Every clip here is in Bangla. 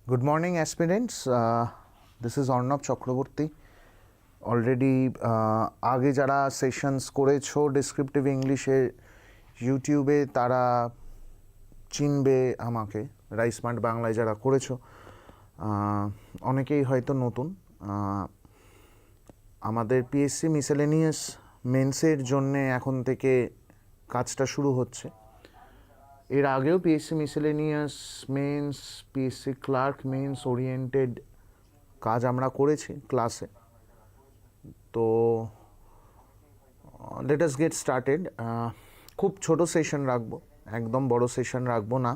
Good morning, aspirants. This is Arnab Chakrabarti. Already আগে যারা সেশনস করেছো ডেসক্রিপটিভ ইংলিশে ইউটিউবে তারা চিনবে আমাকে। রাইসমার্ট বাংলায় যারা করেছো অনেকেই হয়তো নতুন। আমাদের পিএসসি মিসেলেনিয়াস মেন্সের জন্যে এখন থেকে কাজটা শুরু হচ্ছে। এর আগেও PSC miscellaneous mains, PSC clerk mains oriented কাজ আমরা করেছি ক্লাসে। তো লেট আস গেট স্টার্টেড। খুব ছোট সেশন রাখবো, একদম বড় সেশন রাখবো না,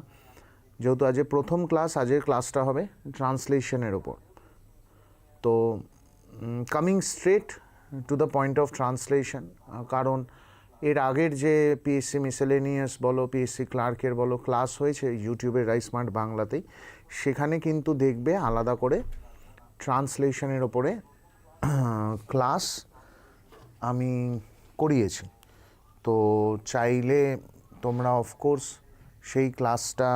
যেহেতু আজকে প্রথম ক্লাস। আজকের ক্লাসটা হবে ট্রান্সলেশনের ওপর। তো coming straight to the point of translation, কারণ এর আগের যে পিএসসি মিসেলেনিয়াস বলো, পিএসসি ক্লার্কের বলো ক্লাস হয়েছে ইউটিউবের রাইসমার্ট বাংলাতেই, সেখানে কিন্তু দেখবে আলাদা করে ট্রান্সলেশনের ওপরে ক্লাস আমি করিয়েছি। তো চাইলে তোমরা অফকোর্স সেই ক্লাসটা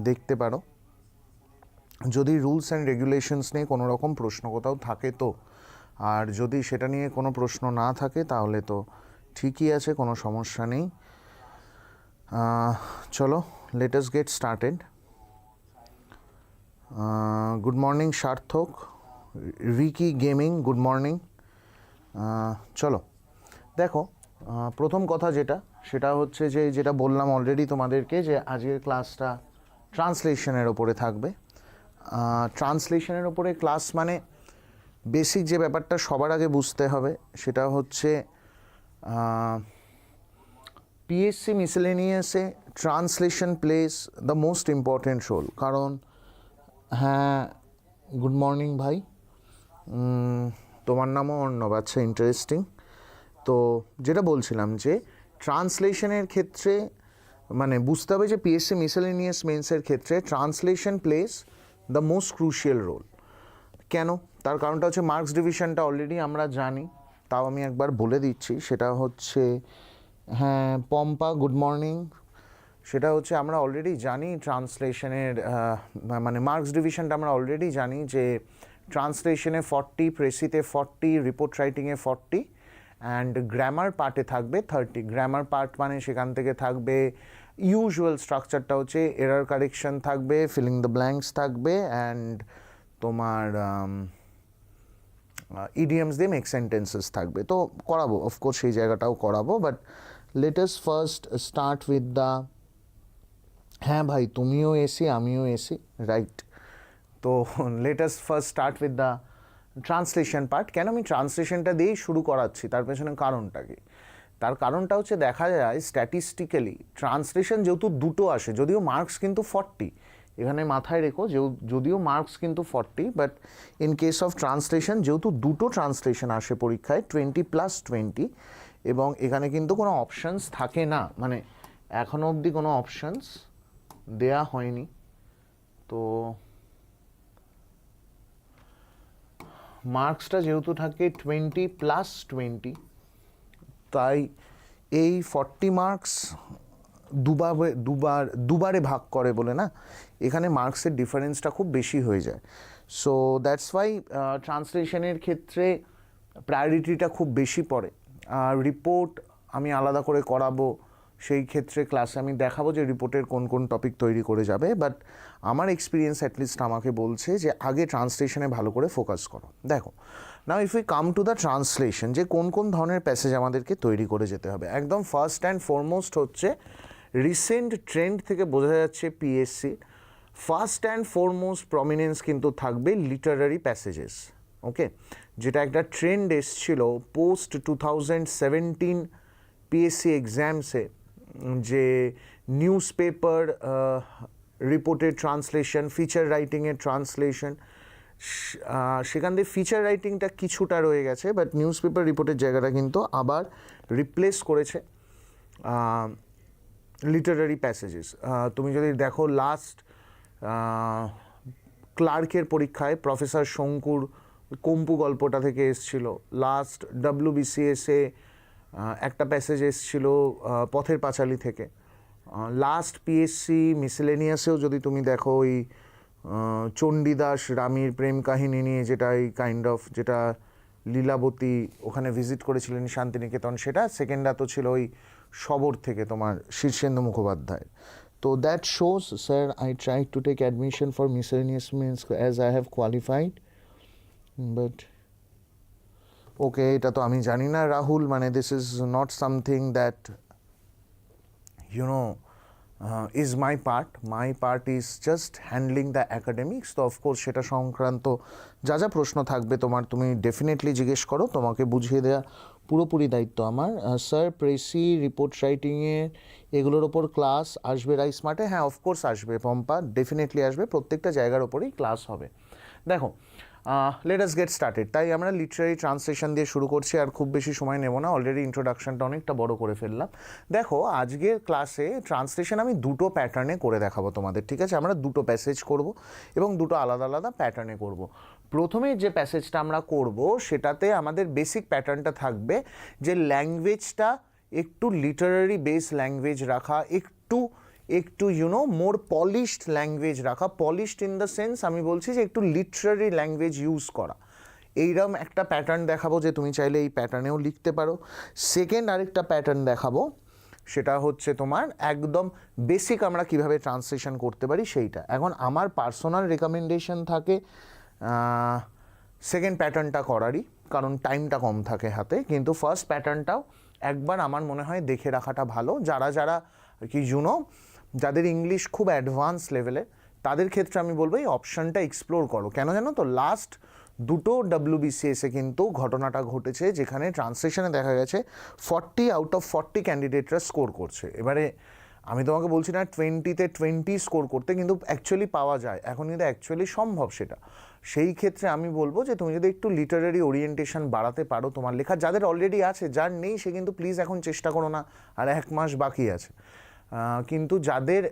দেখতে পারো। যদি রুলস অ্যান্ড রেগুলেশনস নিয়ে কোনো রকম প্রশ্ন কোথাও থাকে তো, আর যদি সেটা নিয়ে কোনো প্রশ্ন না থাকে তাহলে তো ঠিকই আছে, কোনো সমস্যা নেই। চলো, let us get started. Good morning সার্থক, রিকি গেমিং, গুড মর্নিং। চলো দেখো, প্রথম কথা সেটা হচ্ছে যে যেটা বললাম অলরেডি তোমাদেরকে, যে আজকের ক্লাসটা ট্রান্সলেশনের ওপরে থাকবে। ট্রান্সলেশনের ওপরে ক্লাস মানে বেসিক যে ব্যাপারটা সবার আগে বুঝতে হবে সেটা হচ্ছে পিএসসি মিসেলেনিয়াসে translation plays the most important role. কারণ হ্যাঁ, গুড মর্নিং ভাই, তোমার নামও অর্ণব, আচ্ছা ইন্টারেস্টিং। তো যেটা বলছিলাম যে ট্রান্সলেশনের ক্ষেত্রে মানে বুঝতে হবে যে পিএসসি মিসেলেনিয়াস মেন্সের ক্ষেত্রে translation plays the most crucial role. কেন? তার কারণটা হচ্ছে মার্কস ডিভিশনটা অলরেডি আমরা জানি, তাও আমি একবার বলে দিচ্ছি। সেটা হচ্ছে, হ্যাঁ পম্পা গুড মর্নিং, সেটা হচ্ছে আমরা অলরেডি জানি ট্রান্সলেশনের মানে মার্কস ডিভিশনটা আমরা অলরেডি জানি যে ট্রান্সলেশনে 40, প্রেসিতে 40, রিপোর্ট রাইটিংয়ে 40 অ্যান্ড গ্রামার পার্টে থাকবে 30। গ্রামার পার্ট মানে সেখান থেকে থাকবে ইউজুয়াল স্ট্রাকচারটা হচ্ছে এরার কারেকশন থাকবে, ফিলিং দ্য ব্ল্যাঙ্কস থাকবে অ্যান্ড তোমার ইডিয়ামস দিয়ে মেক সেন্টেন্সেস থাকবে। তো করাবো অফকোর্স, সেই জায়গাটাও করাবো, but let us first start with the, হ্যাঁ ভাই তুমিও এসি আমিও এসি, রাইট। তো let us first start with the translation part. কেন আমি ট্রান্সলেশনটা দিয়েই শুরু করাচ্ছি, তার পেছনে কারণটা কি? তার কারণটা হচ্ছে দেখা যায় স্ট্যাটিস্টিক্যালি ট্রান্সলেশন যেহেতু দুটো আসে, যদিও মার্কস কিন্তু 40, এখানে মাথায় রেখো যে যদিও মার্কস কিন্তু 40, but in case of translation যেহেতু দুটো ট্রান্সলেশন আসে পরীক্ষায় 20+20, এবং এখানে কিন্তু কোনো অপশানস থাকে না, মানে এখনও অবধি কোনো অপশানস দেয়া হয়নি। তো মার্কসটা যেহেতু থাকে 20+20, তাই এই 40 মার্কস দুবারে ভাগ করে বলে না, এখানে মার্কসের ডিফারেন্সটা খুব বেশি হয়ে যায়। সো দ্যাটস ওয়াই ট্রান্সলেশনের ক্ষেত্রে প্রায়োরিটিটা খুব বেশি পড়ে। আর রিপোর্ট আমি আলাদা করে করাবো, সেই ক্ষেত্রে ক্লাসে আমি দেখাবো যে রিপোর্টের কোন কোন টপিক তৈরি করে যাবে, বাট আমার এক্সপিরিয়েন্স অ্যাটলিস্ট আমাকে বলছে যে আগে ট্রান্সলেশনে ভালো করে ফোকাস করো। দেখো now if you come to the translation, যে কোন কোন ধরনের প্যাসেজ আমাদেরকে তৈরি করে যেতে হবে, একদম ফার্স্ট অ্যান্ড ফরমোস্ট হচ্ছে রিসেন্ট ট্রেন্ড থেকে বোঝা যাচ্ছে PSC first and foremost prominence কিন্তু থাকবে লিটারারি প্যাসেজেস। ওকে, যেটা একটা ট্রেন্ড এসছিল পোস্ট 2017 পিএসসি এক্সামসে, যে নিউজ পেপার রিপোর্টের ট্রান্সলেশন, ফিচার রাইটিংয়ের ট্রান্সলেশন, সেখান থেকে ফিচার রাইটিংটা কিছুটা রয়ে গেছে, বাট নিউজ পেপার রিপোর্টের জায়গাটা কিন্তু আবার রিপ্লেস করেছে লিটারারি প্যাসেজেস। তুমি যদি দেখো লাস্ট ক্লার্কের পরীক্ষায় প্রফেসর শঙ্কুর কম্পু গল্পটা থেকে এসছিল, লাস্ট WBCS-এ একটা প্যাসেজ এসছিল পথের পাঁচালী থেকে, লাস্ট পিএসসি মিসেলেনিয়াসেও যদি তুমি দেখো ওই চণ্ডীদাস রামীর প্রেম কাহিনী নিয়ে, যেটা এই কাইন্ড অফ, যেটা লীলাবতী ওখানে ভিজিট করেছিলেন শান্তিনিকেতন, সেটা। সেকেন্ডটা তো ছিল ওই শবর থেকে তোমার শীর্ষেন্দু মুখোপাধ্যায়। তো that shows sir I try to take admission for miscellaneous means as I have qualified, but okay, এটা তো আমি জানি না রাহুল, মানে this is not something that you know is my part is just handling the academics. তো অফকোর্স সেটা সংক্রান্ত যা যা প্রশ্ন থাকবে তোমার, তুমি ডেফিনেটলি জিজ্ঞেস করো, তোমাকে বুঝিয়ে দেওয়া পুরোপুরি দায়িত্ব আমার। স্যার প্রেসি রিপোর্ট রাইটিংয়ের এগুলোর ওপর ক্লাস আসবে রাই স্মার্টে? হ্যাঁ, অফকোর্স আসবে পম্পা, ডেফিনেটলি আসবে, প্রত্যেকটা জায়গার ওপরেই ক্লাস হবে। দেখো, লেট আস গেট স্টার্টেড। তাই আমরা লিটারারি ট্রান্সলেশন দিয়ে শুরু করছি, আর খুব বেশি সময় নেব না, অলরেডি ইন্ট্রোডাকশনটা অনেকটা বড় করে ফেললাম। দেখো, আজকের ক্লাসে ট্রান্সলেশন আমি দুটো প্যাটার্নে করে দেখাবো তোমাদের, ঠিক আছে? আমরা দুটো প্যাসেজ করব এবং দুটো আলাদা আলাদা প্যাটার্নে করব। প্রথমে যে প্যাসেজটা আমরা করব সেটাতে আমাদের বেসিক প্যাটার্নটা থাকবে যে ল্যাঙ্গুয়েজটা একটু লিটারারি বেস ল্যাঙ্গুয়েজ রাখা, একটু মোর পলিশড ল্যাঙ্গুয়েজ রাখা। পলিশড ইন দ্য সেন্স আমি বলছি যে একটু লিটারারি ল্যাঙ্গুয়েজ ইউজ করা, এইরকম একটা প্যাটার্ন দেখাবো, যে তুমি চাইলে এই প্যাটার্নেও লিখতে পারো। সেকেন্ড আরেকটা প্যাটার্ন দেখাবো, সেটা হচ্ছে তোমার একদম বেসিক আমরা কিভাবে ট্রান্সলেশন করতে পারি সেইটা। এখন আমার পার্সোনাল রেকমেন্ডেশন থাকে সেকেন্ড প্যাটার্নটা করারই, কারণ টাইমটা কম থাকে হাতে, কিন্তু ফার্স্ট প্যাটার্নটাও একবার আমার মনে হয় দেখে রাখাটা ভালো। যারা কি যাদের ইংলিশ খুব অ্যাডভান্স লেভেলে, তাদের ক্ষেত্রে আমি বলবো এই অপশানটা এক্সপ্লোর করো। কেন জানো তো, লাস্ট দুটো WBCS-এ কিন্তু ঘটনাটা ঘটেছে যেখানে ট্রান্সলেশনে দেখা গেছে 40 আউট অফ 40 ক্যান্ডিডেটরা স্কোর করছে। এবারে আমি তোমাকে বলছি না 20-তে 20 স্কোর করতে, কিন্তু অ্যাকচুয়ালি পাওয়া যায়, এখন কিন্তু অ্যাকচুয়ালি সম্ভব সেটা। সেই ক্ষেত্রে আমি বলবো যে তুমি যদি একটু লিটারারি ওরিয়েন্টেশন বাড়াতে পারো তোমার লেখা, যাদের অলরেডি আছে, যার নেই সে কিন্তু প্লিজ এখন চেষ্টা করো না, আর 1 মাস বাকি আছে। কিন্তু যাদের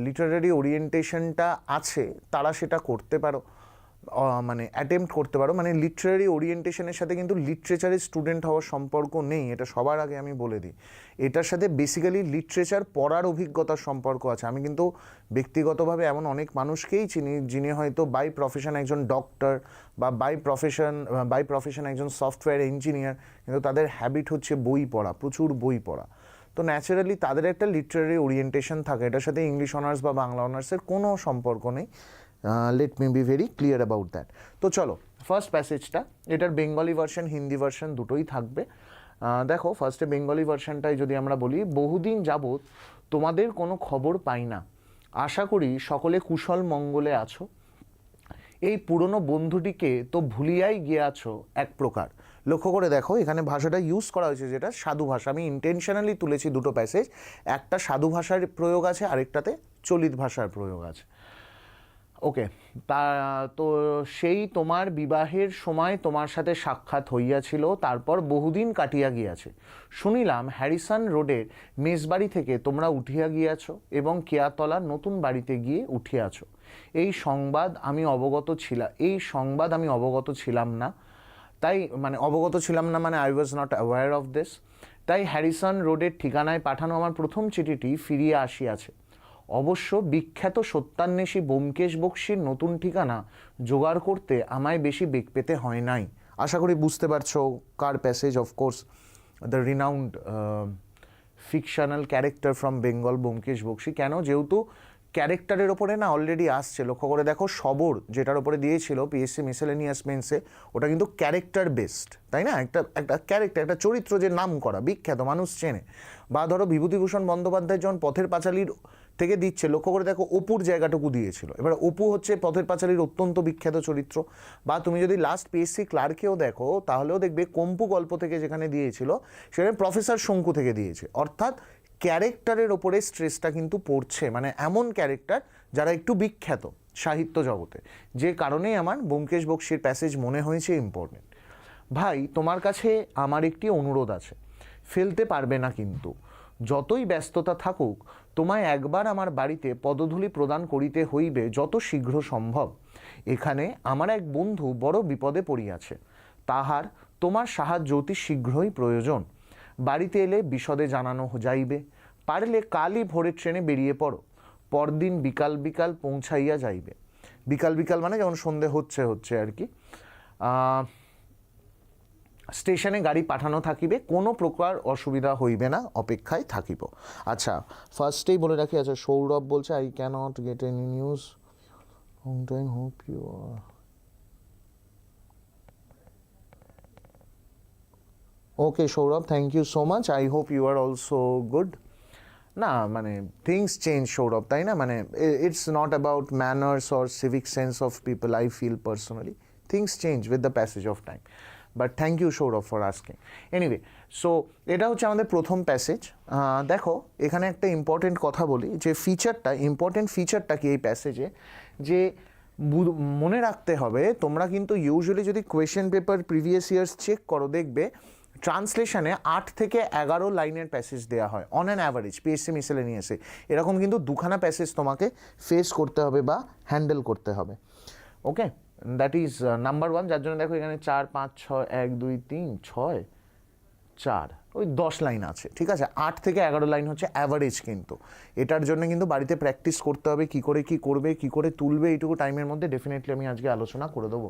লিটারারি ওরিয়েন্টেশনটা আছে তারা সেটা করতে পারো, মানে অ্যাটেম্প্ট করতে পারো। মানে লিটারারি ওরিয়েন্টেশনের সাথে কিন্তু লিটারেচারের স্টুডেন্ট হওয়ার সম্পর্ক নেই, এটা সবার আগে আমি বলে দিই। এটার সাথে বেসিক্যালি লিটারেচার পড়ার অভিজ্ঞতার সম্পর্ক আছে। আমি কিন্তু ব্যক্তিগতভাবে এমন অনেক মানুষকেই চিনি যিনি হয়তো বাই প্রফেশন একজন ডক্টর বা বাই প্রফেশন একজন সফটওয়্যার ইঞ্জিনিয়ার, কিন্তু তাদের হ্যাবিট হচ্ছে বই পড়া, প্রচুর বই পড়া। তো ন্যাচারালি তাদের একটা লিটারারি ওরিয়েন্টেশন থাকে, এটার সাথে ইংলিশ অনার্স বা বাংলা অনার্সের কোনো সম্পর্ক নেই। Let me be very clear about that. তো চলো, ফার্স্ট প্যাসেজটা, এটার বেঙ্গলি ভার্সন হিন্দি ভার্সন দুটোই থাকবে। দেখো, ফার্স্টে বেঙ্গলি ভার্সনটাই যদি আমরা বলি, বহুদিন যাবৎ তোমাদের কোনো খবর পাই না, আশা করি সকলে কুশল মঙ্গলে আছো। এই পুরনো বন্ধুটিকে তো ভুলিয়াই গিয়াছো এক প্রকার। লক্ষ্য করে দেখো, এখানে ভাষাটা ইউজ করা হয়েছে যেটা সাধু ভাষা। আমি ইন্টেনশনালি তুলেছি দুটো প্যাসেজ, একটা সাধু ভাষার প্রয়োগ আছে, আরেকটাতে চলিত ভাষার প্রয়োগ আছে। ওকে, তো সেই তোমার বিবাহের সময় তোমার সাথে সাক্ষাৎ হইয়াছিল, তারপর বহুদিন কাটিয়া গিয়াছে। শুনিলাম হ্যারিসন রোডের মেজবাড়ি থেকে তোমরা উঠিয়া গিয়াছ এবং কেয়াতলার নতুন বাড়িতে গিয়ে উঠিয়াছ। এই সংবাদ আমি অবগত ছিলাম না, I was not aware of this. তাই হ্যারিসন রোডের ঠিকানায় পাঠানো আমার প্রথম চিঠিটি ফিরিয়ে আসিয়াছে। অবশ্য বিখ্যাত সত্যান্বেষী ব্যোমকেশ বক্সীর নতুন ঠিকানা জোগাড় করতে আমায় বেশি বেগ পেতে হয় নাই। আশা করি বুঝতে পারছো কার passage. Of course the renowned fictional character from Bengal Byomkesh Bakshi. কেন? যেহেতু ক্যারেক্টারের ওপরে না অলরেডি আসছে। লক্ষ্য করে দেখো, শবর যেটার ওপরে দিয়েছিল PSC মিসেলেনিয়াস মেন্সে, ওটা কিন্তু ক্যারেক্টার বেসড, তাই না? একটা ক্যারেক্টার, একটা চরিত্র যে নাম করা, বিখ্যাত, মানুষ চেনে। বা ধরো বিভূতিভূষণ বন্দ্যোপাধ্যায় যখন পথের পাঁচালীর থেকে দিচ্ছে, লক্ষ্য করে দেখো অপুর জায়গাটুকু দিয়েছিল। এবার অপু হচ্ছে পথের পাঁচালীর অত্যন্ত বিখ্যাত চরিত্র। বা তুমি যদি লাস্ট PSC ক্লার্কেও দেখো, তাহলেও দেখবে কম্পু গল্প থেকে যেখানে দিয়েছিল সেখানে প্রফেসর শঙ্কু থেকে দিয়েছে। অর্থাৎ ক্যারেক্টারের ওপরে স্ট্রেসটা কিন্তু পড়ছে, মানে এমন ক্যারেক্টার যারা একটু বিখ্যাত সাহিত্য জগতে, যে কারণেই আমার ব্যোমকেশ বক্সীর প্যাসেজ মনে হয়েছে ইম্পর্টেন্ট। ভাই, তোমার কাছে আমার একটি অনুরোধ আছে, ফেলতে পারবে না কিন্তু। যতই ব্যস্ততা থাকুক, তোমায় একবার আমার বাড়িতে পদধূলি প্রদান করিতে হইবে যত শীঘ্র সম্ভব। এখানে আমার এক বন্ধু বড় বিপদে পড়িয়াছে, তাহার তোমার সাহায্য অতি শীঘ্রই প্রয়োজন। বাড়িতে এলে বিশদে জানানো যাইবে। পারলে কালই ভোরের ট্রেনে বেরিয়ে পড়ো, পরদিন বিকাল পৌঁছাইয়া যাইবে। বিকাল বিকাল মানে যখন সন্ধে হচ্ছে আর কি, স্টেশনে গাড়ি পাঠানো থাকিবে, কোনো প্রকার অসুবিধা হইবে না, অপেক্ষায় থাকিব। আচ্ছা, ফার্স্টেই বলে রাখি, আচ্ছা সৌরভ বলছে I cannot get any news long time, hope you are okay. Sourav, thank you so much, I hope you are also good. না মানে থিংস চেঞ্জ সৌরভ, তাই না? মানে it's not about manners or civic sense of people, I feel personally things change with the passage of time, but thank you Sourav for asking. Anyway, so এটা হচ্ছে আমাদের প্রথম প্যাসেজ। দেখো এখানে একটা ইম্পর্টেন্ট কথা বলি, যে ফিচারটা, ইম্পর্টেন্ট ফিচারটা কি এই প্যাসেজে, যে মনে রাখতে হবে, তোমরা কিন্তু ইউজুয়ালি যদি question paper previous years check করো, দেখবে ট্রান্সলেশনে 8 থেকে 11 লাইনের প্যাসেজ দেওয়া হয় অন অ্যান অ্যাভারেজ পিএসসি মিসেলেনিয়াসে। এরকম কিন্তু দুখানা প্যাসেজ তোমাকে ফেস করতে হবে বা হ্যান্ডেল করতে হবে। ওকে, দ্যাট ইজ নাম্বার 1, যার জন্য দেখো এখানে 4, 5, 6, 1, 2, 3, 6, 4, ওই 10 লাইন আছে, ঠিক আছে? 8 থেকে 11 লাইন হচ্ছে অ্যাভারেজ, কিন্তু এটার জন্য কিন্তু বাড়িতে প্র্যাকটিস করতে হবে, কী করে কী করবে, কী করে তুলবে, এইটুকু টাইমের মধ্যে ডেফিনেটলি আমি আজকে আলোচনা করে দেবো।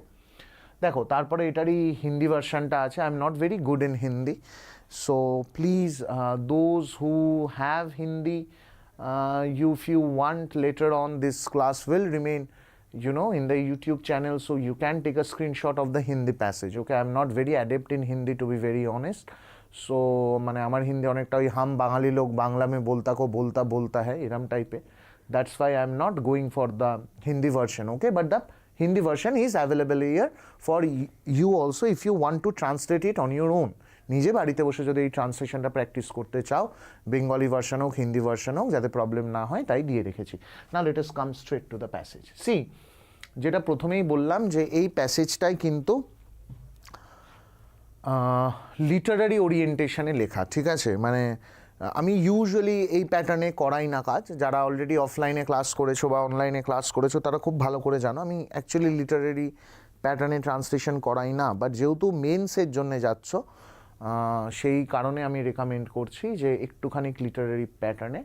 দেখো তারপরে এটারই হিন্দি ভার্সানটা আছে, I am not very good in Hindi, so please those who have Hindi, if you want later on this class will remain in the YouTube channel, so you can take a screenshot of the Hindi passage. Okay, I'm not very adept in Hindi, to be very honest, so মানে আমার হিন্দি অনেকটা ওই হাম বাঙালি লোক বাংলা মে बोलता को बोलता बोलता है এরম টাইপে, that's why I'm not going for the Hindi version. Okay, but the Hindi version is available here for you also if you want to translate it on your own. নিজে বাড়িতে বসে যদি এই ট্রান্সলেশনটা প্র্যাকটিস করতে চাও, বেঙ্গলি ভার্সন হোক হিন্দি ভার্সন হোক, যাতে প্রবলেম না হয় তাই দিয়ে রেখেছি। Now let us come straight to the passage. See, যেটা প্রথমেই বললাম যে এই প্যাসেজটাই কিন্তু লিটারারি ওরিয়েন্টেশনে লেখা, ঠিক আছে? মানে আমি ইউজুয়ালি এই প্যাটার্নে করাই না কাজ, যারা অলরেডি অফলাইনে ক্লাস করেছো বা অনলাইনে ক্লাস করেছো তারা খুব ভালো করে জানো, আমি অ্যাকচুয়ালি লিটারারি প্যাটার্নে ট্রান্সলেশন করাই না, বাট যেহেতু মেন্সের জন্য যাচ্ছ সেই কারণে আমি রেকমেন্ড করছি যে একটুখানি লিটারারি প্যাটার্নে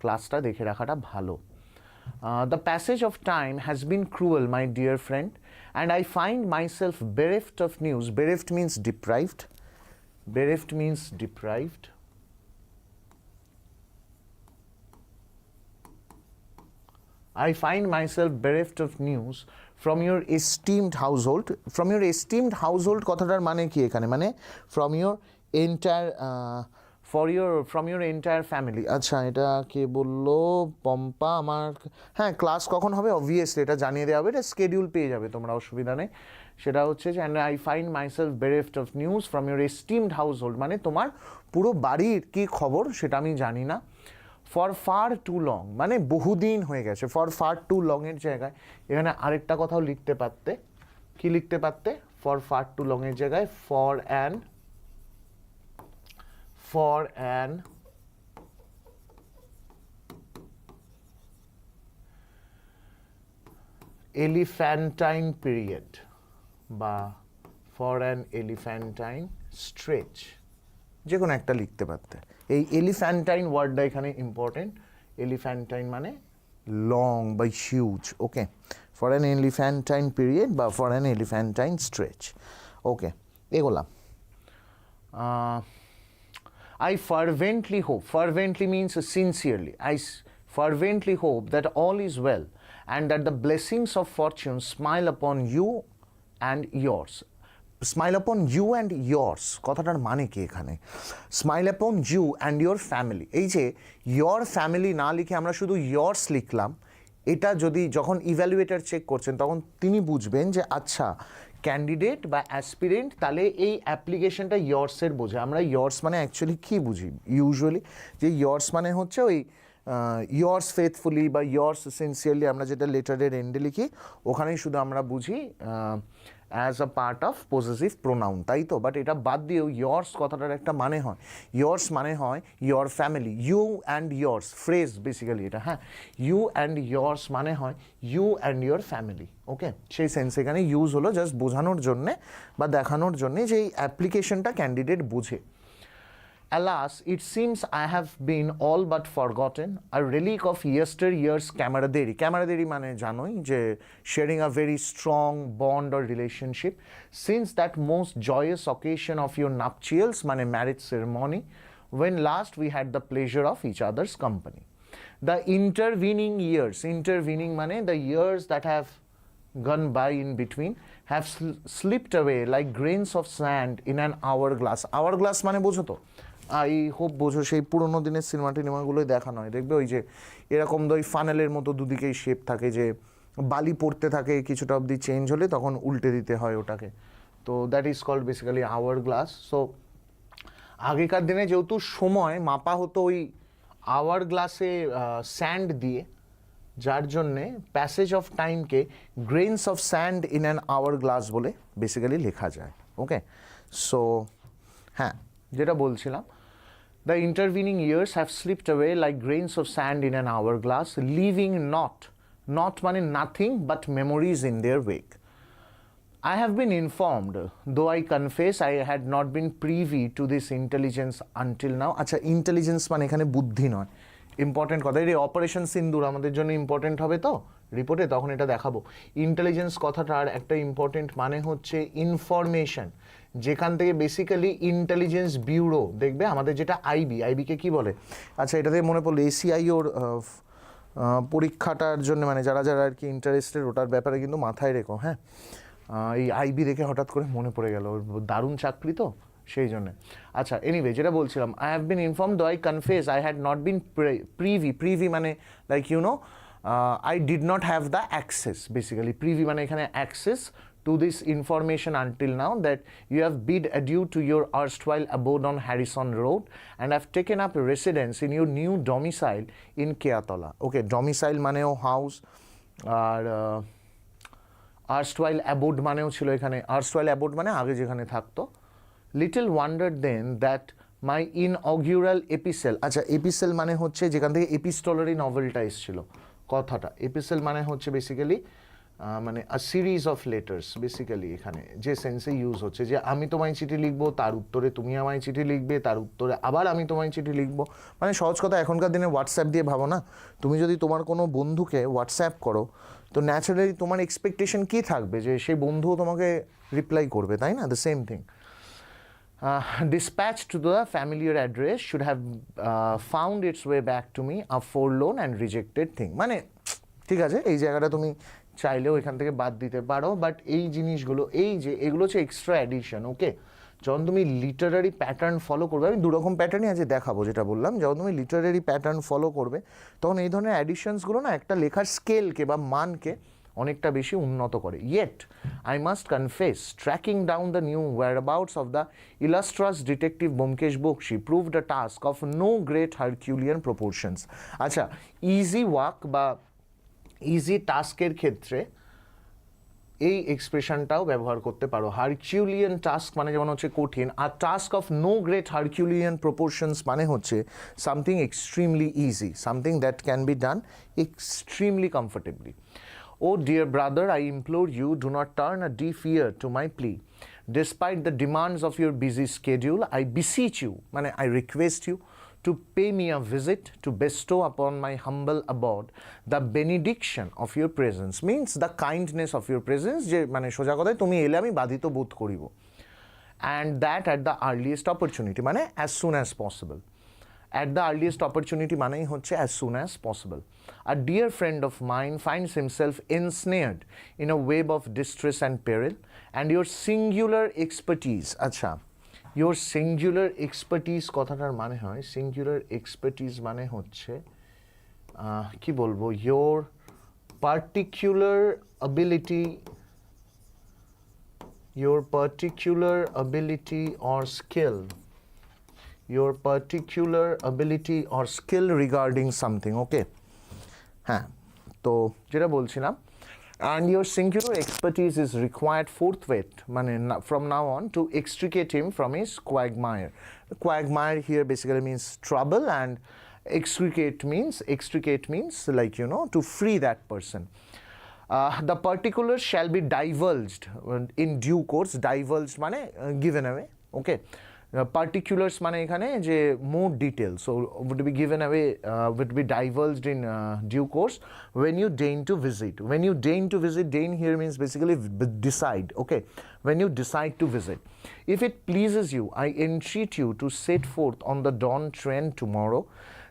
ক্লাসটা দেখে রাখাটা ভালো। The passage of time has been cruel, my dear friend, and I find myself bereft of news. Bereft means deprived. Bereft means deprived. I find myself bereft of news from your esteemed household. From your esteemed household কথাটার মানে কি এখানে? মানে from your entire from your entire family. আচ্ছা, এটা কে বললো? পম্পা। আমার হ্যাঁ, ক্লাস কখন হবে অবভিয়াসলি এটা জানিয়ে দেওয়া হবে, এটা স্কেডিউল পেয়ে যাবে তোমরা, অসুবিধা নেই। সেটা হচ্ছে যে and I find myself bereft of news from your esteemed household, মানে তোমার পুরো বাড়ির কি খবর সেটা আমি জানি না। ফর ফার টু লং মানে বহুদিন হয়ে গেছে, ফর ফার টু লং এর জায়গায় এখানে আরেকটা কথাও লিখতে পারতে, কি লিখতে পারতে? ফর ফার টু লং এর জায়গায় ফর অ্যান এলিফ্যান্টাইন পিরিয়ড বা ফর অ্যান এলিফ্যান্টাইন স্ট্রেচ, যে কোনো একটা লিখতে পারতে। এই এলিফ্যান্টাইন ওয়ার্ডটা এখানে ইম্পর্টেন্ট, এলিফ্যান্টাইন মানে লং বা huge. Okay, for an elephantine period বা for an elephantine stretch. Okay, এগোলাম। I fervently hope, fervently means sincerely, I fervently hope that all is well and that the blessings of fortune smile upon you and yours. Smile upon you and yours কথাটার মানে কি এখানে? Smile upon you and your family. এই যে your family না লিখে আমরা শুধু yours লিখলাম, এটা যদি যখন ইভ্যালুয়েটর চেক করছেন তখন তিনি বুঝবেন যে আচ্ছা ক্যান্ডিডেট বা অ্যাসপিরেন্ট তাহলে এই অ্যাপ্লিকেশনটা ইয়ার্সের বোঝে। আমরা ইয়ার্স মানে অ্যাকচুয়ালি কী বুঝি ইউজুয়ালি? যে ইয়ার্স মানে হচ্ছে ওই ইয়ার্স ফেথফুলি বা ইয়ার্স সিনসিয়ারলি, আমরা যেটা লেটারের এন্ডে লিখি ওখানেই শুধু আমরা বুঝি as a part of possessive pronoun, তাই তো? বাট এটা বাদ দিয়েও ইয়ার্স কথাটার একটা মানে হয়, ইয়ার্স মানে হয় your family, you and yours phrase basically এটা, হ্যাঁ, ইউ অ্যান্ড ইয়ার্স মানে হয় you and your family. Okay, সেই সেন্স এখানে ইউজ হলো জাস্ট বোঝানোর জন্যে বা দেখানোর জন্যে যে এই অ্যাপ্লিকেশনটা ক্যান্ডিডেট বুঝে। Alas, it seems I have been all but forgotten, a relic of yesteryear's camaraderie. Camaraderie মানে জানোই যে sharing a very strong bond or relationship since that most joyous occasion of your nuptials মানে marriage ceremony when last we had the pleasure of each other's company. The intervening years, intervening মানে the years that have gone by in between have slipped away like grains of sand in an hourglass. Hourglass মানে বোঝো তো? আই হোপ বোঝো, সেই পুরোনো দিনের সিনেমা টিনেমাগুলোই দেখানো হয়, দেখবে ওই যে এরকম ওই ফানেলের মতো দুদিকেই শেপ থাকে, যে বালি পড়তে থাকে, কিছুটা অবধি চেঞ্জ হলে তখন উল্টে দিতে হয় ওটাকে। তো that is called basically hourglass. So আগেকার দিনে যেহেতু সময় মাপা হতো ওই আওয়ার গ্লাসে স্যান্ড দিয়ে, যার জন্যে প্যাসেজ অফ টাইমকে grains of sand in an hourglass বলে বেসিক্যালি লেখা যায়। ওকে, সো হ্যাঁ, যেটা বলছিলাম, the intervening years have slipped away like grains of sand in an hourglass, leaving not মানে nothing but memories in their wake. I have been informed, though I confess I had not been privy to this intelligence until now. আচ্ছা, ইন্টেলিজেন্স মানে এখানে বুদ্ধি নয়, ইম্পর্টেন্ট কথা। এই অপারেশন সিন্দুর আমাদের জন্য ইম্পর্টেন্ট হবে তো রিপোর্টে, তখন এটা দেখাবো। ইন্টেলিজেন্স কথাটার একটা ইম্পর্টেন্ট মানে হচ্ছে ইনফরমেশন, যেখান থেকে বেসিক্যালি ইন্টেলিজেন্স ব্যুরো দেখবে আমাদের, যেটা আইবিকে কি বলে। আচ্ছা, এটা থেকে মনে পড়লো এসিআইওর পরীক্ষাটার জন্য মানে যারা যারা আর কি ইন্টারেস্টেড ওটার ব্যাপারে কিন্তু মাথায় রেখো। হ্যাঁ, এই আইবি দেখে হঠাৎ করে মনে পড়ে গেল, দারুণ চাকরি তো সেই জন্যে। আচ্ছা, এনিওয়ে যেটা বলছিলাম, I have been inform though I confess I had not been privy মানে like you know I did not have the access, basically privy মানে এখানে access to this information until now, that you have bid adieu to your erstwhile abode on Harrison Road and have taken up residence in your new domicile in Keatola. Okay, domicile মানেও house, আর erstwhile abode মানেও ছিল এখানে, erstwhile abode মানে আগে যেখানে থাকতো। Little wonder then that my inaugural epistle, আচ্ছা এপিসেল মানে হচ্ছে যেখান থেকে এপিস্টোলারি নভেলটা এসেছিল কথাটা। এপিসেল মানে হচ্ছে বেসিক্যালি মানে আ সিরিজ অফ লেটার্স, বেসিক্যালি এখানে যে সেন্সে ইউজ হচ্ছে, যে আমি তোমায় চিঠি লিখবো, তার উত্তরে তুমি আমায় চিঠি লিখবে, তার উত্তরে আবার আমি তোমায় চিঠি লিখবো। মানে সহজ কথা, এখনকার দিনে হোয়াটসঅ্যাপ দিয়ে ভাবো না, তুমি যদি তোমার কোনো বন্ধুকে হোয়াটসঅ্যাপ করো তো ন্যাচারালি তোমার এক্সপেকটেশন কী থাকবে, যে সেই বন্ধুও তোমাকে রিপ্লাই করবে, তাই না? The same thing. Dispatched to the familiar address should have found its way back to me, a forlorn and rejected thing. মানে ঠিক আছে, এই জায়গাটা তুমি চাইলেও এখান থেকে বাদ দিতে পারো, বাট এই জিনিসগুলো, এই যে এগুলো হচ্ছে এক্সট্রা অ্যাডিশন। ওকে, যখন তুমি লিটারারি প্যাটার্ন ফলো করবে, আমি দুরকম প্যাটার্নই আজ দেখাবো, যেটা বললাম, যখন তুমি লিটারারি প্যাটার্ন ফলো করবে তখন এই ধরনের অ্যাডিশনসগুলো না একটা লেখার স্কেলকে বা মানকে অনেকটা বেশি উন্নত করে। Yet I must confess, tracking down the new whereabouts of the illustrious detective Bomkesh Bokshi proved a task of no great Herculean proportions. আচ্ছা, ইজি ওয়ার্ক বা ইজি টাস্কের ক্ষেত্রে এই এক্সপ্রেশনটাও ব্যবহার করতে পারো। হারকিউলিয়ান টাস্ক মানে যেমন হচ্ছে কঠিন, আর task of no great Herculean proportions মানে হচ্ছে something extremely easy, something that can be done extremely comfortably. Oh dear brother, I implore you, do not turn a deaf ear to my plea. Despite the demands of your busy schedule, I beseech you, মানে I request you, to pay me a visit, to bestow upon my humble abode the benediction of your presence, means the kindness of your presence, যে মানে সোজা কথায় তুমি এলে আমি বাধিত বোধ করিব, and that at the earliest opportunity, মানে as soon as possible. At the earliest opportunity মানেই হচ্ছে as soon as possible. A dear friend of mine finds himself ensnared in a web of distress and peril, and your singular expertise, আচ্ছা, your singular expertise কথাটার মানে হয়, singular expertise মানে হচ্ছে কি বলবো, your particular ability or skill, your particular ability or skill regarding something. Okay, হ্যাঁ, তো যেটা বলছিলাম, and your singular expertise is required forthwith, মানে from now on, to extricate him from his quagmire. Quagmire here basically means trouble, and extricate means like, you know, to free that person. The particulars shall be divulged in due course. Divulged মানে given away. Okay, particulars মানে এখানে যে more details, so would be given away, would be divulged in due course when you deign to visit. When you deign to visit, deign here means basically decide, okay, when you decide to visit. If it pleases you, I entreat you to set forth on the dawn train tomorrow,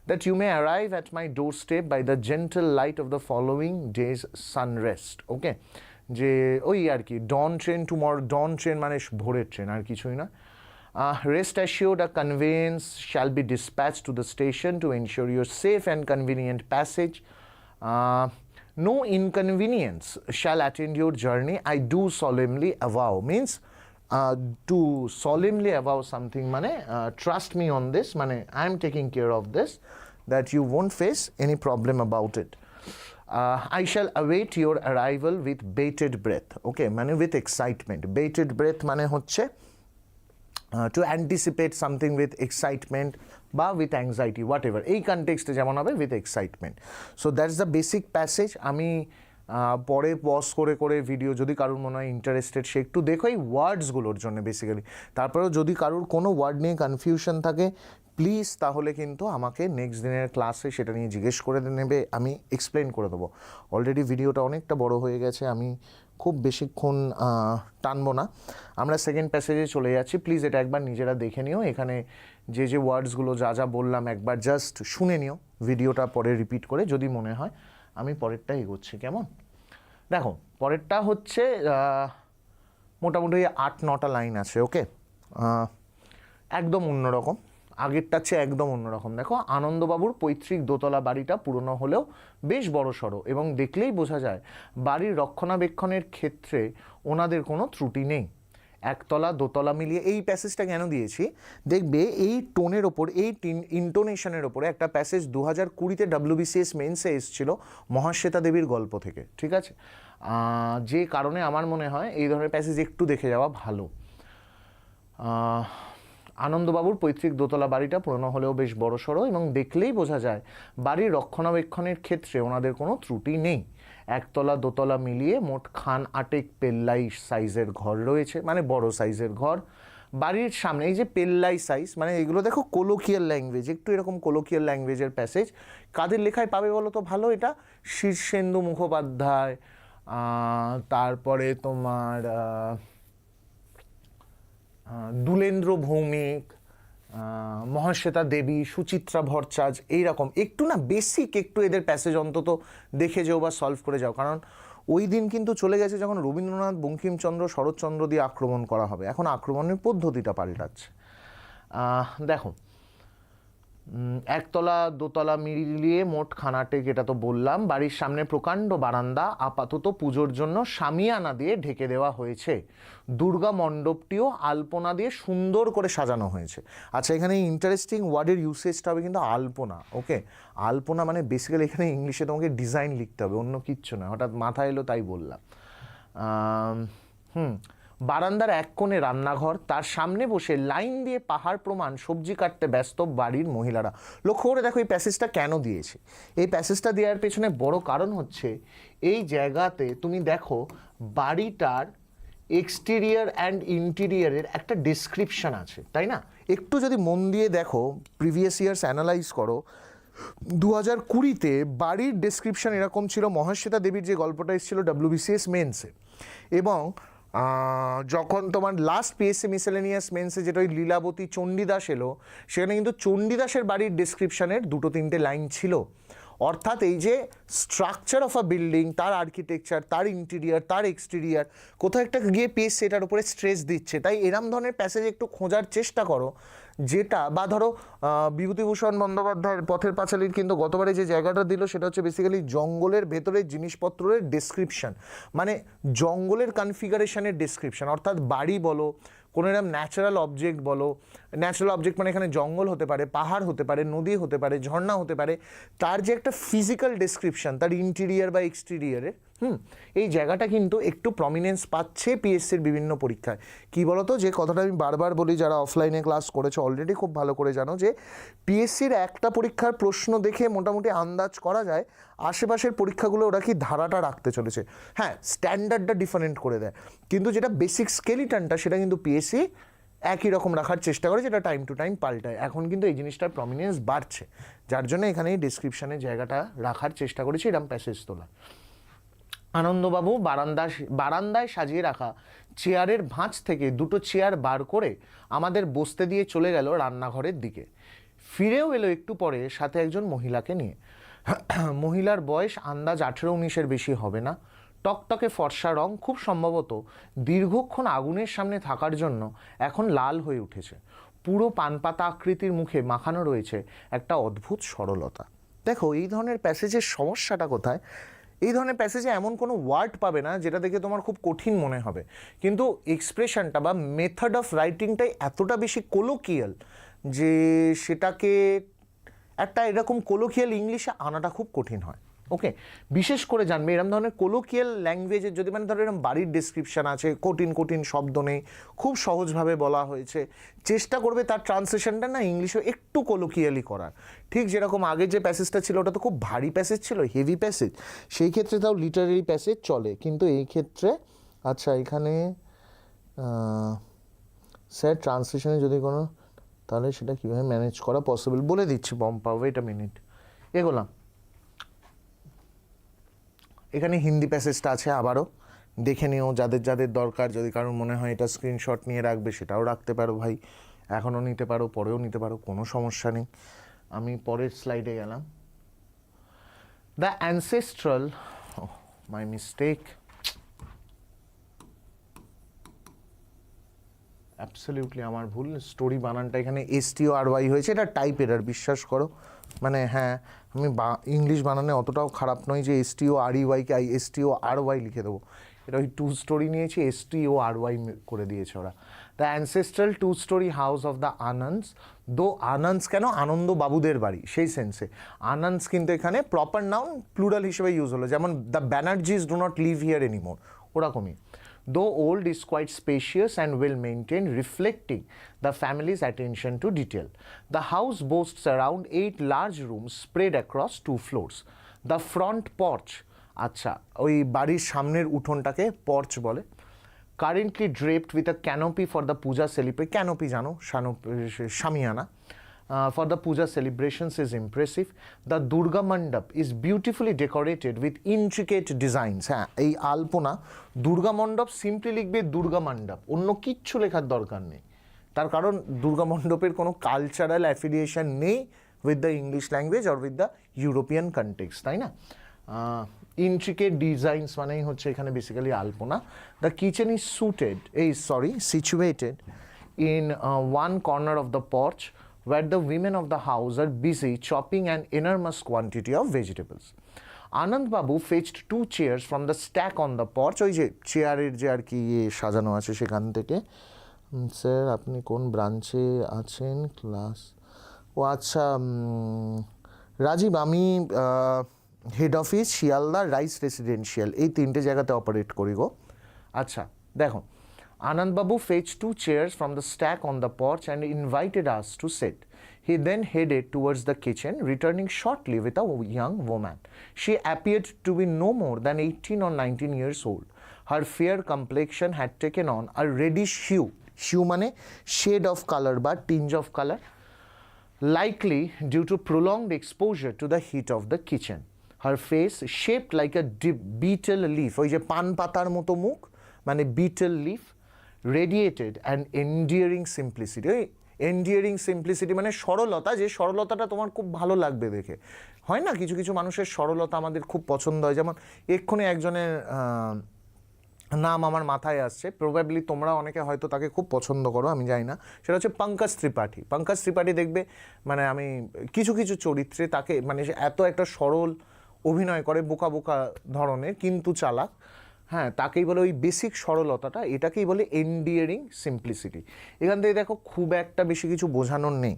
that you may arrive at my doorstep by the gentle light of the following day's sunrest. Okay, যে ওই আর কি ডন ট্রেন টুমরো, ডন ট্রেন মানে ভোরের ট্রেন, আর কিছুই না। Rest assured, a conveyance shall be dispatched to the station to ensure your safe and convenient passage. No inconvenience shall attend your journey. I do solemnly avow means to solemnly avow something মানে trust me on this মানে I am taking care of this, that you won't face any problem about it. I shall await your arrival with bated breath. Okay, মানে with excitement. Bated breath মানে হচ্ছে to anticipate something with excitement বা with anxiety, whatever, এই কনটেক্সটে যেমন হবে with excitement. So that's the basic passage. আমি পরে পজ করে করে ভিডিও, যদি কারোর মনে হয় ইন্টারেস্টেড সে একটু দেখো এই ওয়ার্ডসগুলোর জন্য বেসিক্যালি। তারপরেও যদি কারোর কোনো ওয়ার্ড নিয়ে কনফিউশন থাকে প্লিজ তাহলে কিন্তু আমাকে নেক্সট দিনের ক্লাসে সেটা নিয়ে জিজ্ঞেস করে নেবে, আমি এক্সপ্লেন করে দেবো। অলরেডি ভিডিওটা অনেকটা বড় হয়ে গেছে, আমি খুব বেশিক্ষণ টানবো না। আমরা সেকেন্ড প্যাসেজে চলে যাচ্ছি, প্লিজ এটা একবার নিজেরা দেখে নিও। এখানে যে যে ওয়ার্ডসগুলো যা যা বললাম একবার জাস্ট শুনে নিও, ভিডিওটা পরে রিপিট করে যদি মনে হয়। আমি পরেরটা এগোচ্ছি, কেমন? দেখো পরেরটা হচ্ছে মোটামুটি 8-9টা লাইন আছে, ওকে, একদম অন্যরকম, আগেরটার চেয়ে একদম অন্যরকম। দেখো, আনন্দবাবুর পৈতৃক দোতলা বাড়িটা পুরনো হলেও বেশ বড়সড় এবং দেখলেই বোঝা যায় বাড়ির রক্ষণাবেক্ষণের ক্ষেত্রে ওনাদের কোনো ত্রুটি নেই। একতলা দোতলা মিলিয়ে, এই প্যাসেজটা কেন দিয়েছি দেখবে, এই টোনের ওপর, এই ইন্টোনেশনের ওপরে একটা প্যাসেজ 2020-তে WBCS মেন্সে এসেছিল মহাশ্বেতা দেবীর গল্প থেকে, ঠিক আছে? যে কারণে আমার মনে হয় এই ধরনের প্যাসেজ একটু দেখে যাওয়া ভালো। আনন্দবাবুর পৈতৃক দোতলা বাড়িটা পুরনো হলেও বেশ বড়সড় এবং দেখলেই বোঝা যায় বাড়ির রক্ষণাবেক্ষণের ক্ষেত্রে ওনাদের কোনো ত্রুটি নেই। একতলা দোতলা মিলিয়ে মোট 8 পেল্লাই সাইজের ঘর রয়েছে, মানে বড় সাইজের ঘর। বাড়ির সামনে এই যে পেল্লাই সাইজ, মানে এগুলো দেখো কোলোকিয়াল ল্যাঙ্গুয়েজ, একটু এরকম কোলোকিয়াল ল্যাঙ্গুয়েজের প্যাসেজ কাদের লেখায় পাবে বলো তো ভালো? এটা শীর্ষেন্দু মুখোপাধ্যায়, তারপরে তোমার দুলেন্দ্র ভৌমিক, মহাশ্বেতা দেবী, সুচিত্রা ভট্টাচার্য, এইরকম একটু না বেসিক একটু এদের প্যাসেজ অন্তত দেখে যাও বা সলভ করে যাও। কারণ ওই দিন কিন্তু চলে গেছে যখন রবীন্দ্রনাথ, বঙ্কিমচন্দ্র, শরৎচন্দ্র দিয়ে আক্রমণ করা হবে, এখন আক্রমণের পদ্ধতিটা পাল্টাচ্ছে। দেখো, একতলা দোতলা মিলিয়ে মোট 8, এটা তো বললাম। বাড়ির সামনে প্রকাণ্ড বারান্দা আপাতত পুজোর জন্য শামিয়ানা দিয়ে ঢেকে দেওয়া হয়েছে। দুর্গা মণ্ডপটিও আলপনা দিয়ে সুন্দর করে সাজানো হয়েছে। আচ্ছা, এখানে ইন্টারেস্টিং ওয়ার্ডের ইউসেজটা হবে কিন্তু আলপনা, ওকে? আলপনা মানে বেসিক্যালি এখানে ইংলিশে তোমাকে ডিজাইন লিখতে হবে, অন্য কিচ্ছু না, হঠাৎ মাথায় এলো তাই বললাম। বারান্দার এক কোণে রান্নাঘর, তার সামনে বসে লাইন দিয়ে পাহাড় প্রমাণ সবজি কাটতে ব্যস্ত বাড়ির মহিলারা। লক্ষ্য করে দেখো এই প্যাসেজটা কেন দিয়েছে। এই প্যাসেজটা দেওয়ার পেছনে বড় কারণ হচ্ছে এই জায়গাতে তুমি দেখো বাড়িটার এক্সটেরিয়ার অ্যান্ড ইন্টেরিয়ারের একটা ডেসক্রিপশন আছে, তাই না? একটু যদি মন দিয়ে দেখো, প্রিভিয়াস ইয়ার্স অ্যানালাইজ করো, 2020-তে বাড়ির ডেসক্রিপশন এরকম ছিল মহাশ্বেতা দেবীর যে গল্পটা এসেছিল WBCS মেন্সে, এবং যখন তোমার লাস্ট PSC Miscellaneous মেন্সে যেটা ওই লীলাবতী চণ্ডীদাস এলো, সেখানে কিন্তু চণ্ডীদাসের বাড়ির ডেসক্রিপশনের 2-3টে লাইন ছিল। অর্থাৎ এই যে স্ট্রাকচার অফ আ বিল্ডিং, তার আর্কিটেকচার, তার ইন্টেরিয়ার, তার এক্সটেরিয়ার, কোথাও একটা গিয়ে পিএস সেটার উপরে স্ট্রেস দিচ্ছে। তাই এরম ধরনের প্যাসেজ একটু খোঁজার চেষ্টা করো, যেটা বা ধরো বিভূতিভূষণ বন্দ্যোপাধ্যায়ের পথের পাঁচালীর কিন্তু গতবারে যে জায়গাটা দিল সেটা হচ্ছে বেসিক্যালি জঙ্গলের ভেতরের জিনিসপত্রের ডেসক্রিপশন, মানে জঙ্গলের কনফিগারেশনের ডেসক্রিপশন। অর্থাৎ বাড়ি বলো, কোনো এরকম ন্যাচারাল অবজেক্ট বলো, ন্যাচারাল অবজেক্ট মানে এখানে জঙ্গল হতে পারে, পাহাড় হতে পারে, নদী হতে পারে, ঝর্ণা হতে পারে, তার যে একটা ফিজিক্যাল ডেসক্রিপশন তার ইন্টেরিয়ার বা এক্সটেরিয়ারের, এই জায়গাটা কিন্তু একটু প্রমিনেন্স পাচ্ছে পিএসসির বিভিন্ন পরীক্ষায়। কী বলতো, যে কথাটা আমি বারবার বলি, যারা অফলাইনে ক্লাস করেছে অলরেডি খুব ভালো করে জানো যে পিএসসির একটা পরীক্ষার প্রশ্ন দেখে মোটামুটি আন্দাজ করা যায় আশেপাশের পরীক্ষাগুলো ওরা কি ধারাটা রাখতে চলেছে। হ্যাঁ, স্ট্যান্ডার্ডটা ডিফারেন্ট করে দেয়, কিন্তু যেটা বেসিক স্কেলিটনটা সেটা কিন্তু পিএসসি একই রকম রাখার চেষ্টা করে, যেটা টাইম টু টাইম পাল্টায়। এখন কিন্তু এই জিনিসটার প্রমিনেন্স বাড়ছে, যার জন্য এখানে এই ডিসক্রিপশানের জায়গাটা রাখার চেষ্টা করেছি এরকম প্যাসেজ তোলা। আনন্দবাবু বারান্দায় সাজিয়ে রাখা চেয়ারের ভাঁজ থেকে দুটো চেয়ার বার করে আমাদের বসতে দিয়ে চলে গেল রান্নাঘরের দিকে। ফিরেও এলো একটু পরে সাথে একজন মহিলাকে নিয়ে। মহিলার বয়স আন্দাজ 18-19-এর বেশি হবে না। টকটকে ফর্সা রং, খুব সম্ভবত দীর্ঘক্ষণ আগুনের সামনে থাকার জন্য এখন লাল হয়ে উঠেছে। পুরো পানপাতা আকৃতির মুখে মাখানো রয়েছে একটা অদ্ভুত সরলতা। দেখো এই ধরনের প্যাসেজের সমস্যাটা কোথায়, এই ধরনের প্যাসেজে এমন কোনো ওয়ার্ড পাবে না যেটা দেখে তোমার খুব কঠিন মনে হবে, কিন্তু এক্সপ্রেশনটা বা মেথড অফ রাইটিংটাই এতটা বেশি কোলোকিয়াল যে সেটাকে একটা এরকম কোলোকিয়াল ইংলিশে আনাটা খুব কঠিন হয়। ওকে, বিশেষ করে জানবে এরকম ধরনের কোলোকিয়াল ল্যাঙ্গুয়েজের যদি মানে ধরো এরকম বাড়ির ডেসক্রিপশান আছে, কঠিন কঠিন শব্দ নেই, খুব সহজভাবে বলা হয়েছে, চেষ্টা করবে তার ট্রান্সলেশনটা না ইংলিশে একটু কোলোকিয়ালি করার। ঠিক যেরকম আগের যে প্যাসেজটা ছিল ওটা তো খুব ভারী প্যাসেজ ছিল, হেভি প্যাসেজ, সেই ক্ষেত্রে তাও লিটারারি প্যাসেজ চলে, কিন্তু এই ক্ষেত্রে আচ্ছা এখানে স্যার ট্রান্সলেশনে যদি কোনো, তাহলে সেটা কীভাবে ম্যানেজ করা পসিবল বলে দিচ্ছি পম্পা, ওয়েট আ মিনিট। এগোলাম, এখানে হিন্দি প্যাসেজটা আছে, আবারও দেখে নিও যাদের যাদের দরকার। যদি কারোর মনে হয় এটা স্ক্রিনশট নিয়ে রাখবে সেটাও রাখতে পারো ভাই, এখনও নিতে পারো, পরেও নিতে পারো, কোনো সমস্যা নেই। আমি পরের স্লাইডে গেলাম। The ancestral, my mistake, absolutely আমার ভুল, স্টোরি বানানটা এখানে STORY হয়েছে, এটা টাইপ এরার, বিশ্বাস করো। মানে হ্যাঁ, আমি ইংলিশ বানানে অতটাও খারাপ নয় যে STOREY-কে STORY লিখে দেবো, এটা ওই 2 স্টোরি নিয়েছি, STORY করে দিয়েছে ওরা। The ancestral 2-story house of the আনন্স, দো আনন্স কেন, আনন্দ বাবুদের বাড়ি সেই সেন্সে। আনন্স কিন্তু এখানে প্রপার নাউন প্লুরাল হিসেবে ইউজ হলো, যেমন the Banerjees do not live here anymore, ওরকমই। Though old, is quite spacious and well maintained, reflecting the family's attention to detail. The house boasts around 8 large rooms spread across 2 floors. The front porch, আচ্ছা ওই বাড়ির সামনের উঠোনটাকে পর্চ বলে, currently draped with a canopy for the puja celebration. Canopy জানো, শামিয়ানা, for the puja celebrations is impressive. The Durga Mandap is beautifully decorated with intricate designs. হ্যাঁ, এই আলপনা দুর্গা মণ্ডপ সিম্পলি লিখবে দুর্গা মণ্ডপ, অন্য কিচ্ছু লেখার দরকার নেই, তার কারণ দুর্গা মণ্ডপের কোনো কালচারাল অ্যাফিলিয়েশন নেই with the English language or with the European context, তাই না? ইন্ট্রিকেট ডিজাইন্স মানেই হচ্ছে এখানে basically Alpana. The kitchen is situated in one corner of the porch where the women of the house are busy chopping an enormous quantity of vegetables. Anand Babu fetched 2 chairs from the stack on the porch, ওই যে চেয়ারের যে আর কি সাজানো আছে সেখান থেকে। স্যার আপনি কোন ব্রাঞ্চে আছেন, ক্লাস? ও আচ্ছা রাজীব, আমি head office Sealdah rice residential, এই 3টে জায়গাতে অপারেট করি গো। আচ্ছা দেখো, Anand Babu fetched 2 chairs from the stack on the porch and invited us to sit. He then headed towards the kitchen, returning shortly with a young woman. She appeared to be no more than 18 or 19 years old. Her fair complexion had taken on a reddish hue. Hue মানে shade of color বা tinge of color, likely due to prolonged exposure to the heat of the kitchen. Her face, shaped like a beetle leaf, ওই যে পান পাতার মতো মুখ মানে beetle leaf, radiated an endearing simplicity. ওই endearing simplicity মানে সরলতা, যে সরলতাটা তোমার খুব ভালো লাগবে দেখে। হয় না কিছু কিছু মানুষের সরলতা আমাদের খুব পছন্দ হয়, যেমন এক্ষুনি একজনের নাম আমার মাথায় আসছে, প্রবাবলি তোমরা অনেকে হয়তো তাকে খুব পছন্দ করো, আমি জানি না, সেটা হচ্ছে পঙ্কজ ত্রিপাঠী। পঙ্কজ ত্রিপাঠী দেখবে মানে আমি কিছু কিছু চরিত্রে তাকে মানে এত একটা সরল অভিনয় করে, বোকা বোকা ধরনের কিন্তু চালাক, হ্যাঁ তাকেই বলে ওই বেসিক সরলতাটা, এটাকেই বলে এন্ডিয়ারিং সিম্পলিসিটি। এখান থেকে দেখো খুব একটা বেশি কিছু বোঝানোর নেই।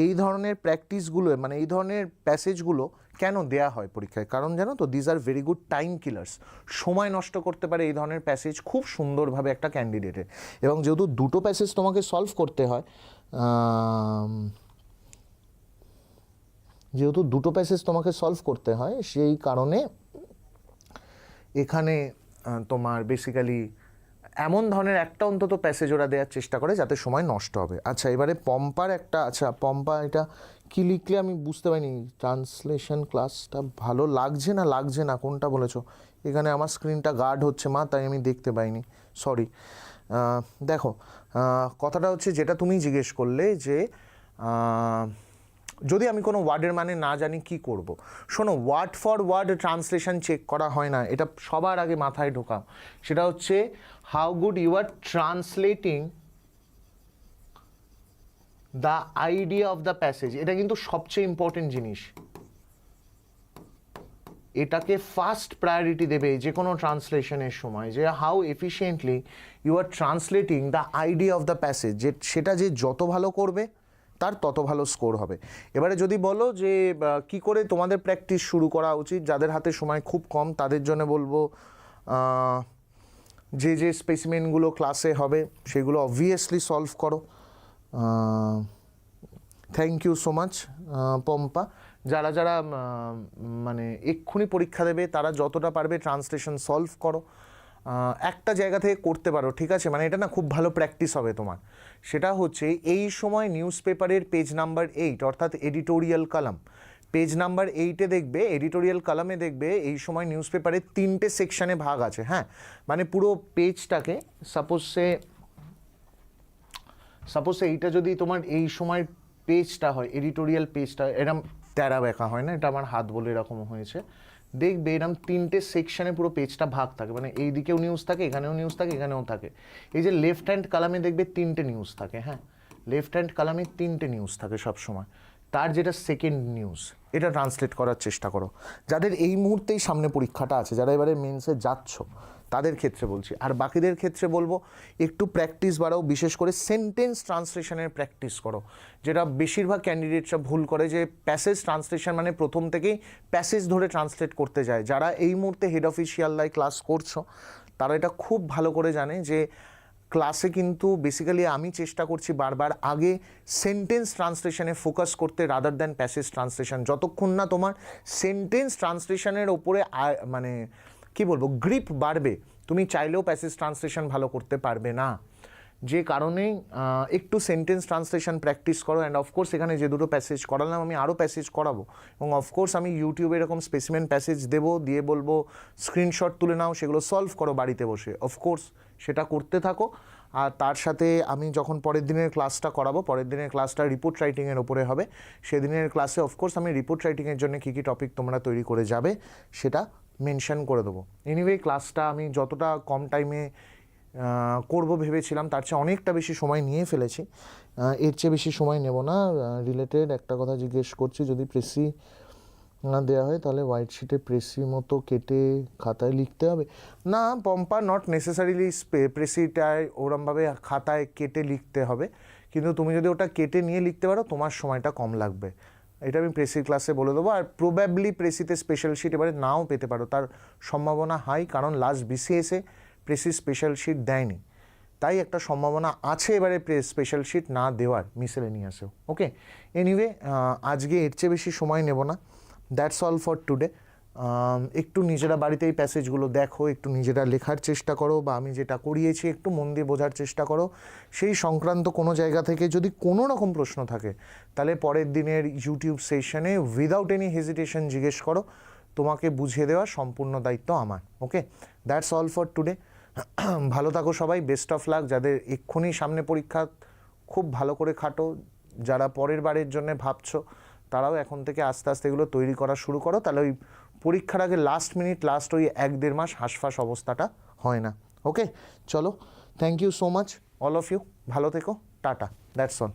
এই ধরনের প্র্যাকটিসগুলো মানে এই ধরনের প্যাসেজগুলো কেন দেয়া হয় পরীক্ষায়, কারণ জানো তো these are very good time killers, সময় নষ্ট করতে পারে এই ধরনের প্যাসেজ খুব সুন্দরভাবে একটা ক্যান্ডিডেটের। এবং যেহেতু 2টো প্যাসেজ তোমাকে সলভ করতে হয়, সেই কারণে এখানে তোমার বেসিক্যালি এমন ধরনের একটা অন্তত প্যাসেজ ওরা দেওয়ার চেষ্টা করে যাতে সময় নষ্ট হবে। আচ্ছা, এবারে পম্পার একটা, আচ্ছা পম্পা এটা কি লিখলে আমি বুঝতে পারিনি, ট্রান্সলেশন ক্লাসটা ভালো লাগছে না কোনটা বলেছো? এখানে আমার স্ক্রিনটা গার্ড হচ্ছে মা, তাই আমি দেখতে পাইনি, সরি। দেখো, কথাটা হচ্ছে যেটা তুমি জিজ্ঞেস করলে যে যদি আমি কোনো ওয়ার্ডের মানে না জানি কি করব। শোনো, word for word translation check করা হয় না, এটা সবার আগে মাথায় ঢোকাও। সেটা হচ্ছে how good you are translating the idea of the passage. এটা কিন্তু সবচেয়ে ইম্পর্টেন্ট জিনিস, এটাকে ফার্স্ট প্রায়োরিটি দেবে যে কোনো ট্রান্সলেশনের সময়, যে how efficiently you are translating the idea of the passage. যে সেটা যে যত ভালো করবে তার তত ভালো স্কোর হবে। এবারে যদি বলো যে কি করে তোমাদের প্র্যাকটিস শুরু করা উচিত, যাদের হাতে সময় খুব কম তাদের জন্য বলবো যে স্পেসিমেনগুলো ক্লাসে হবে সেগুলো অবভিয়াসলি সলভ করো। Thank you so much Pompa. যারা মানে এক্ষুনি পরীক্ষা দেবে তারা যতটা পারবে ট্রান্সলেশন সলভ করো, একটা জায়গা থেকে করতে পারো, ঠিক আছে? মানে এটা না খুব ভালো প্র্যাকটিস হবে তোমার। সেটা হচ্ছে এই সময় নিউজ পেপারের পেজ নাম্বার 8 অর্থাৎ এডিটোরিয়াল কলাম, পেজ নাম্বার 8-এ দেখবে, এডিটোরিয়াল কলামে দেখবে এই সময় নিউজ পেপারের 3টে সেকশানে ভাগ আছে। হ্যাঁ, মানে পুরো পেজটাকে সাপোজ এইটা যদি তোমার এই সময় পেজটা হয়, এডিটোরিয়াল পেজটা এরম তেরা বেঁকা হয় না, এটা আমার হাত বলে এরকম হয়েছে, দেখবে এরকম 3টে সেকশানে পুরো পেজটা ভাগ থাকে, মানে এই দিকেও নিউজ থাকে, এখানেও নিউজ থাকে, এখানেও থাকে। এই যে লেফট হ্যান্ড কলামে দেখবে 3টে নিউজ থাকে। হ্যাঁ, লেফট হ্যান্ড কলামে 3টে নিউজ থাকে সবসময়, তার যেটা সেকেন্ড নিউজ এটা ট্রান্সলেট করার চেষ্টা করো। যাদের এই মুহূর্তেই সামনে পরীক্ষাটা আছে, যারা এবারে মেন্সে যাচ্ছ তাদের ক্ষেত্রে বলছি, আর বাকিদের ক্ষেত্রে বলবো একটু প্র্যাকটিস বাড়াও, বিশেষ করে সেন্টেন্স ট্রান্সলেশনের প্র্যাকটিস করো, যেটা বেশিরভাগ ক্যান্ডিডেটরা ভুল করে, যে প্যাসেজ ট্রান্সলেশন মানে প্রথম থেকেই প্যাসেজ ধরে ট্রান্সলেট করতে যায়। যারা এই মুহূর্তে হেড অফিসিয়ালরাই ক্লাস করছো তারা এটা খুব ভালো করে জানে যে ক্লাসে কিন্তু বেসিক্যালি আমি চেষ্টা করছি বারবার আগে সেন্টেন্স ট্রান্সলেশনে ফোকাস করতে রাদার দ্যান প্যাসেজ ট্রান্সলেশন। যতক্ষণ না তোমার সেন্টেন্স ট্রান্সলেশনের ওপরে মানে কি বলবো গ্রিপ বাড়বে, তুমি চাইলেও প্যাসেজ ট্রান্সলেশন ভালো করতে পারবে না। যে কারণে একটু সেন্টেন্স ট্রান্সলেশন প্র্যাকটিস করো। অ্যান্ড অফকোর্স এখানে যে দুটো প্যাসেজ করালাম আমি আরও প্যাসেজ করাবো, এবং অফকোর্স আমি ইউটিউবে এরকম স্পেসিমেন প্যাসেজ দেবো, দিয়ে বলবো স্ক্রিনশট তুলে নাও, সেগুলো সলভ করো বাড়িতে বসে। অফকোর্স সেটা করতে থাকো। আর তার সাথে আমি যখন পরের দিনের ক্লাসটা করাবো, পরের দিনের ক্লাসটা রিপোর্ট রাইটিংয়ের ওপরে হবে, সেদিনের ক্লাসে অফকোর্স আমি রিপোর্ট রাইটিংয়ের জন্য কী কী টপিক তোমরা তৈরি করে যাবে সেটা মেনশন করে দেবো। এনিওয়ে ক্লাসটা আমি যতটা কম টাইমে করব ভেবেছিলাম তার চেয়ে অনেকটা বেশি সময় নিয়ে ফেলেছি, এর চেয়ে বেশি সময় নেব না। রিলেটেড একটা কথা জিজ্ঞেস করছি, যদি প্রেসি না দেওয়া হয় তাহলে হোয়াইট শিটে প্রেসি মতো কেটে খাতায় লিখতে হবে? না পম্পা, নট নেসেসারিলি প্রেসিটায় ওরমভাবে খাতায় কেটে লিখতে হবে, কিন্তু তুমি যদি ওটা কেটে নিয়ে লিখতে পারো তোমার সময়টা কম লাগবে, এটা আমি প্রেসির ক্লাসে বলে দেবো। আর প্রবাবলি প্রেসিতে স্পেশাল শিট এবারে নাও পেতে পারো, তার সম্ভাবনা হাই, কারণ লাস্ট বিসিএসে প্রেসি স্পেশাল শিট দেয়নি, তাই একটা সম্ভাবনা আছে এবারে স্পেশাল শিট না দেওয়ার মিসেলেনিয়াসেও। ওকে, এনিওয়ে আজকে এর চেয়ে বেশি সময় নেব না, দ্যাটস অল ফর টুডে। একটু নিজেরা বাড়িতে এই প্যাসেজগুলো দেখো, একটু নিজেরা লেখার চেষ্টা করো, বা আমি যেটা করিয়েছি একটু মন দিয়ে বোঝার চেষ্টা করো। সেই সংক্রান্ত কোনো জায়গা থেকে যদি কোনো রকম প্রশ্ন থাকে তাহলে পরের দিনের ইউটিউব সেশনে উইদাউট এনি হেজিটেশন জিজ্ঞেস করো, তোমাকে বুঝিয়ে দেওয়ার সম্পূর্ণ দায়িত্ব আমার। ওকে, দ্যাটস অল ফর টুডে। ভালো থাকো সবাই, বেস্ট অফ লাক। যাদের এক্ষুনি সামনে পরীক্ষা খুব ভালো করে খাটো, যারা পরের বারের জন্য ভাবছো তারাও এখন থেকে আস্তে আস্তে এগুলো তৈরি করা শুরু করো, তাহলে ওই পরীক্ষার আগে লাস্ট ওই 1-1.5 মাস হাঁসফাঁস অবস্থাটা হয় না। ওকে, চলো, thank you so much all of you, ভালো থেকো, টাটা, দ্যাটস অল।